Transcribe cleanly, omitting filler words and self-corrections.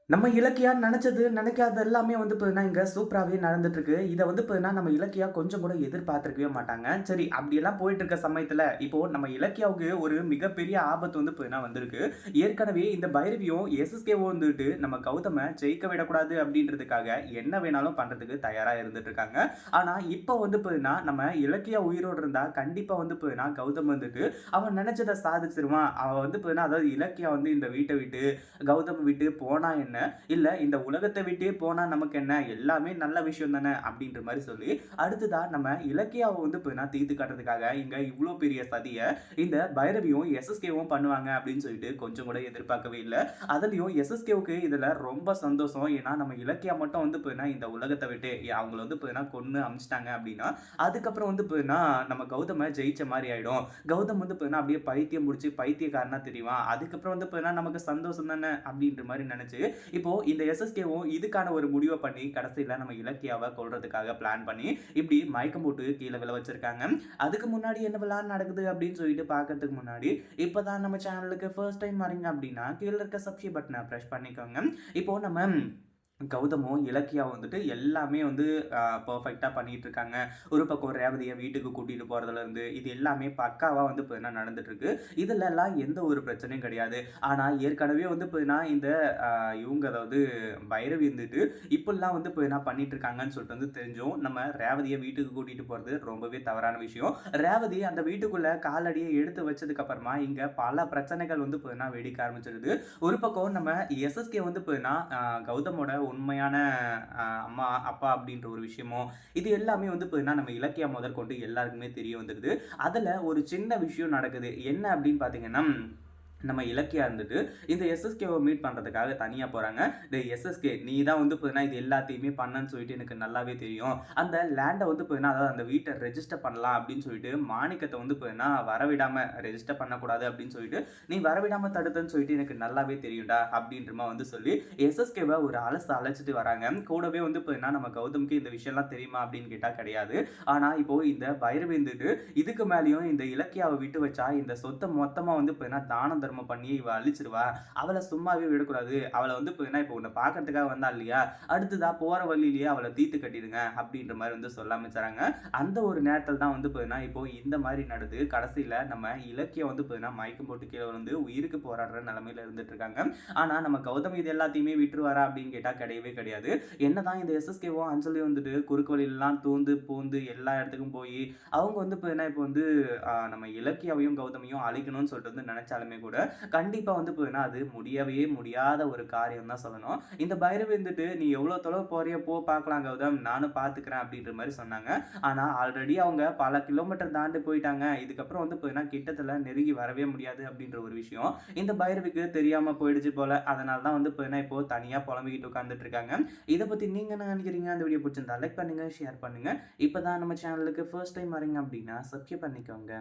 நம்ம இலக்கியா நெனச்சது, நெனைக்காதது எல்லாமே வந்து பார்த்தீங்கன்னா, இங்க சூப்பராவே நடந்துட்டுருக்கு. இத வந்து பார்த்தீங்கன்னா, நம்ம இலக்கியா கொஞ்சம் கூட எதிர்பார்த்திருக்கவே மாட்டாங்க. சரி அப்படியெல்லாம் போயிட்டு இருக்க சமயத்துல, இப்போ நம்ம இலக்கியாவுக்கு ஒரு மிகப்பெரிய ஆபத்து வந்து பார்த்தீங்கன்னா வந்திருக்கு. ஏற்கனவே இந்த பைரவியும், எஸ்எஸ்கேவும் வந்துட்டு நம்ம கௌதம ஜெயிக்க விடக்கூடாது அப்படின்றதுக்காக, என்ன வேணாலும் பண்றதுக்கு தயாரா இருந்துட்டு இருக்காங்க. ஆனா, இப்ப வந்து பார்த்தீங்கன்னா, நம்ம இலக்கியா உயிரோட இருந்தா, கண்டிப்பா வந்து பார்த்தீங்கன்னா, கௌதம் வந்துட்டு அவன் நெனச்சத சாதிச்சுருவான். அவன் வந்து பார்த்தீங்கன்னா, அதாவது இலக்கியா வந்து இந்த வீட்ட விட்டு, கௌதம் விட்டு போனா என்ன? இல்ல இந்த உலகத்தை விட்டே போனா நமக்கு என்ன எல்லாமே நல்ல விஷயம் தானே அப்படின்ற மாதிரி சொல்லி அடுத்ததா நம்ம இலக்கியாவை வந்து தீர்த்து காட்டுறதுக்காக இங்க இவ்வளோ பெரிய சதியை இந்த பைரவியும் எஸ்எஸ்கேவும் பண்ணுவாங்க அப்படின்னு சொல்லிட்டு கொஞ்சம் கூட எதிர்பார்க்கவே இல்லை. அதுலயும் எஸ்எஸ்கேவுக்கு இதுல ரொம்ப சந்தோஷம். ஏன்னா நம்ம இலக்கியா மட்டும் வந்து இந்த உலகத்தை விட்டு அவங்கள வந்து கொன்னு அமிச்சிட்டாங்க அப்படின்னா அதுக்கப்புறம் வந்து நம்ம கௌதம ஜெயிச்ச மாதிரி ஆயிடும். கௌதம் வந்து அப்படியே பைத்தியம் முடிச்சு பைத்தியக்காரனா தெரியுமா, அதுக்கப்புறம் வந்து நமக்கு சந்தோஷம் தானே அப்படின்ற மாதிரி நினைச்சு இப்போ இந்த எஸ்எஸ்கேவும் இதுக்கான ஒரு முடிவை பண்ணி கடைசியில நம்ம இலக்கியாவை கொல்றதுக்காக பிளான் பண்ணி இப்படி மயக்கம் போட்டு கீழே விழ வச்சிருக்காங்க. அதுக்கு முன்னாடி என்ன விளையாட நடக்குது அப்படின்னு சொல்லிட்டு பார்க்கறதுக்கு முன்னாடி இப்பதான் நம்ம சேனலுக்கு ஃபர்ஸ்ட் டைம் வரீங்க அப்படின்னா கீழே இருக்க சப்ஸ்கிரைப் பட்டனை ப்ரெஸ் பண்ணிக்கோங்க. இப்போ நம்ம கௌதமும், இலக்கியாவும் வந்துட்டு எல்லாமே வந்து பெர்ஃபெக்ட்டா பண்ணிட்டு இருக்காங்க. ஒரு பக்கம் ரேவதிய வீட்டுக்கு கூட்டிட்டு போறதுலருந்து, இது எல்லாமே பக்காவா வந்து பார்த்தீங்கன்னா நடந்துட்டுருக்கு. இதுலலாம் எந்த ஒரு பிரச்சனையும் கிடையாது. ஆனா ஏற்கனவே வந்து பார்த்தீங்கன்னா, இந்த அ இவுங்க அதாவது பைரவி வந்துட்டு இப்படிலாம் வந்து பார்த்தீங்கன்னா பண்ணிட்டு இருக்காங்கன்னு சொல்லிட்டு வந்து தெரிஞ்சும், நம்ம ரேவதிய வீட்டுக்கு கூட்டிட்டு போறது ரொம்பவே தவறான விஷயம். ரேவதி அந்த வீட்டுக்குள்ள காலடிய எடுத்து வச்சதுக்கு அப்புறமா, இங்க பல பிரச்சனைகள் வந்து பார்த்தீங்கன்னா வெடிக்க ஆரம்பிச்சிருது. ஒரு பக்கம் நம்ம எஸ்எஸ்கே வந்து பார்த்தீங்கன்னா, கௌதமோட உண்மையான அம்மா, அப்பா அப்படின்ற ஒரு விஷயமும், இது எல்லாமே வந்து பார்த்தீங்கன்னா, நம்ம இலக்கியம் முதற்கொண்டு எல்லாருக்குமே தெரிய வந்துருது. அதுல ஒரு சின்ன விஷயம் நடக்குது. என்ன அப்படின்னு பார்த்தீங்கன்னா, நம்ம இலக்கியா இருந்துட்டு இந்த எஸ்எஸ்கேவை மீட் பண்றதுக்காக தனியா போறாங்க. டேய் எஸ்எஸ்கே, நீ தான் வந்து பார்த்தீங்கன்னா இது எல்லாத்தையுமே பண்ணன்னு சொல்லிட்டு எனக்கு நல்லாவே தெரியும். அந்த லேண்ட வந்து பார்த்தீங்கன்னா, அதாவது அந்த வீட்ட ரெஜிஸ்டர் பண்ணலாம் அப்படின்னு சொல்லிட்டு மாணிக்கத்த வந்து பார்த்தீங்கன்னா வரவிடாம ரெஜிஸ்டர் பண்ணக்கூடாது அப்படின்னு சொல்லிட்டு, நீ வரவிடாம தடுத்தன்னு சொல்லிட்டு எனக்கு நல்லாவே தெரியும்டா அப்படின்ற மாரி வந்து சொல்லி எஸ்எஸ்கேவ ஒரு அழைச்சிட்டு வராங்க. கூடவே வந்து பார்த்தீங்கன்னா, நம்ம கௌதம்க்கு இந்த விஷயம்லாம் தெரியுமா அப்படின்னு கேட்டா கிடையாது. ஆனா இப்போ இந்த பைரவி இருந்துட்டு இதுக்கு மேலயும் இந்த இலக்கியாவ விட்டு வச்சா இந்த சொத்த மொத்தமா வந்து பார்த்தீங்கன்னா தானம் தர்மம் பண்ணி இவ அழிச்சிருவா. அவள சும்மாவே விடக்கூடாது. அவள வந்து பார்த்தீங்கன்னா இப்போ உன்ன பார்க்கறதுக்காக வந்தா இல்லையா? அடுத்ததா போற வழியிலேயே அவள தீர்த்து கட்டிடுங்க அப்படின்ற மாரி வந்து சொல்ல ஆரம்பிச்சாங்க. அந்த ஒரு நேரத்துல தான் வந்து பார்த்தீங்கன்னா, இப்போ இந்த மாரி நடந்து கடைசியில நம்ம இலக்கியம் வந்து பார்த்தீங்கன்னா மயக்கம் போட்டு கீழ விழுந்து உயிருக்கு போராடுற நிலைமையில இருந்துட்டு இருக்காங்க. ஆனா நம்ம கௌதம் இது எல்லாத்தையுமே விட்டுருவாரா அப்படின்னு கேட்டா கிடையவே கிடையாது. என்னதான் இந்த எஸ்எஸ்கேவும் அஞ்சலியும் வந்துட்டு குறுக்கு வழியிலலாம் தூந்து பூந்து எல்லா இடத்துக்கும் போய் அவங்க வந்து பார்த்தீங்கன்னா இப்போ வந்து நம்ம இலக்கியாவையும் கௌதமையும் அழிக்கணும்னு சொல்லிட்டு வந்து நினைச்சாலுமே கூட கண்டிப்பா வந்து பார்த்தீங்கன்னா அது முடியவே முடியாத ஒரு காரியம் தான் சொல்லணும். இந்த பைரவி வந்துட்டு நீ எவ்வளோ தொலைவு போறியோ போ பார்க்கலாம் கௌதம், நானும் பார்த்துக்கிறேன் அப்படின்ற மாதிரி சொன்னாங்க. ஆனா ஆல்ரெடி அவங்க பல கிலோமீட்டர் தாண்டி போயிட்டாங்க. இதுக்கப்புறம் வந்து பார்த்தீங்கன்னா கிட்டத்துல நெருங்கி வரவே முடியாது அப்படின்ற ஒரு விஷயம் இந்த பைரவிக்கு தெரியாம போயிடுச்சு போல. அதனால தான் வந்து பார்த்தீங்கன்னா இப்போ தனியா புலம்பிக்கிட்டு உட்கார்ந்துட்டு இருக்காங்க. இத பத்தி நீங்க என்ன நினைக்கிறீங்க? அந்த வீடியோ பிடிச்சிருந்தா லைக் பண்ணுங்க, ஷேர் பண்ணுங்க. இப்பதான் நம்ம சேனலுக்கு ஃபர்ஸ்ட் டைம் வரீங்க அப்படின்னா சப்ஸ்கிரைப் பண்ணிக்கோங்க.